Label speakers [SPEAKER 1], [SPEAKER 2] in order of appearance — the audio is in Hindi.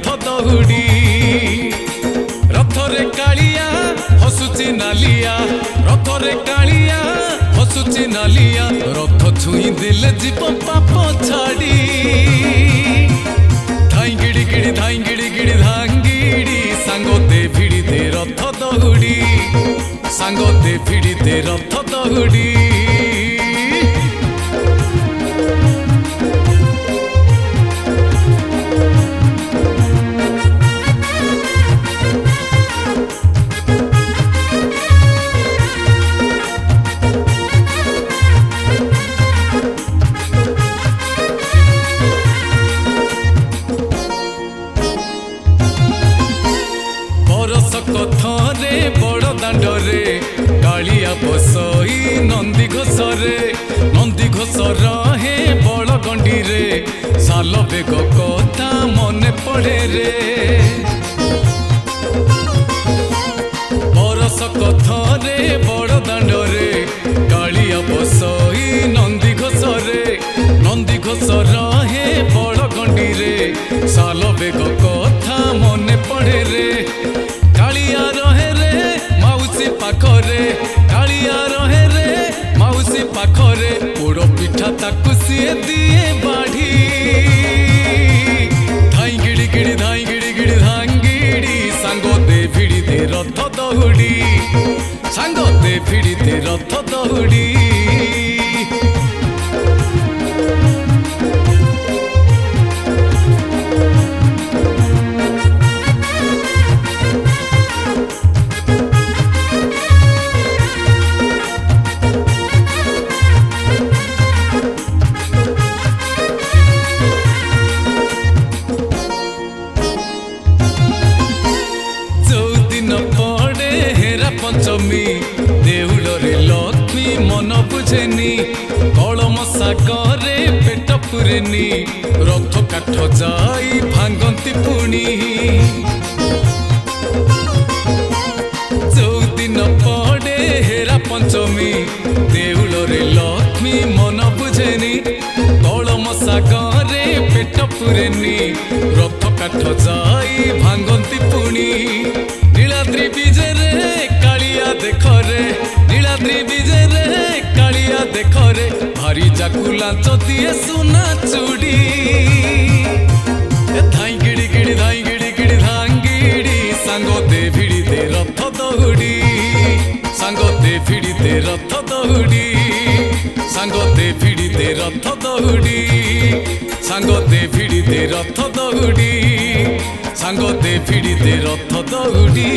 [SPEAKER 1] रथ दौड़ी रथरे कालिया हसुची नालिया रथरे कालिया हसुची नालिया रथ छुई दिले जीव पाप छाड़ी धाई गिड़ी गिड़ी धाई गिड़ी गिड़ी धांगिड़ी सांगो दे भिड़ी दे रथ दौड़ी सांगो दे भिड़ी दे रथ दौड़ी कथरे बड़ दांडरे कालिया बसई नंदी घोषरे नंदी घोष रहे बड़ गंडी रे साल बेग कथा मने पड़े रे बरस कथरे बड़ दांडरे कालिया बसई नंदी घोषरे नंदी घोष रहे बड़ गंडी रे साल बेग कथा मने पड़े रे कालिया रहे रे माउसी पाखरे कालिया रहे रे माउसी पाखरे पोड़ पिठा ताकु सिए दिए बाढ़ी धाई गिड़ी गिड़ी धाई गिड़ी गिड़ी धांगिड़ी सांगो दे भिड़ी दे रथ दौड़ी सांगो दे भिड़ी दे रथ दौड़ी पंचमी देउलरे लक्ष्मी मन बुझेनी कलम सागरे पेट पुरेनी रथ काठ जाई भांगती पुणी जो दिन पड़े हेरा पंचमी देउलरे लक्ष्मी मन बुझेनी कलम सागरे पेट पुरेनी रथ काठ जाई भांगती पुणी नीलाद्री विजय रे कालिया देखरे नीलाद्री विजय रे कालिया देखरे भारी जाकुला दिए सुना चूड़ी धाई गिड़ी गिड़ी धाई गिड़ी गिड़ी धांगिड़ी सांगो दे भिड़ी दे रथ दौड़ी सांगो दे भिड़ी दे रथ दौड़ी सांगो दे भिड़ी दे रथ दौड़ी सांगो दे भिड़ी दे रथ दौड़ी सांगो दे भिड़ी दे रथ दौड़ी।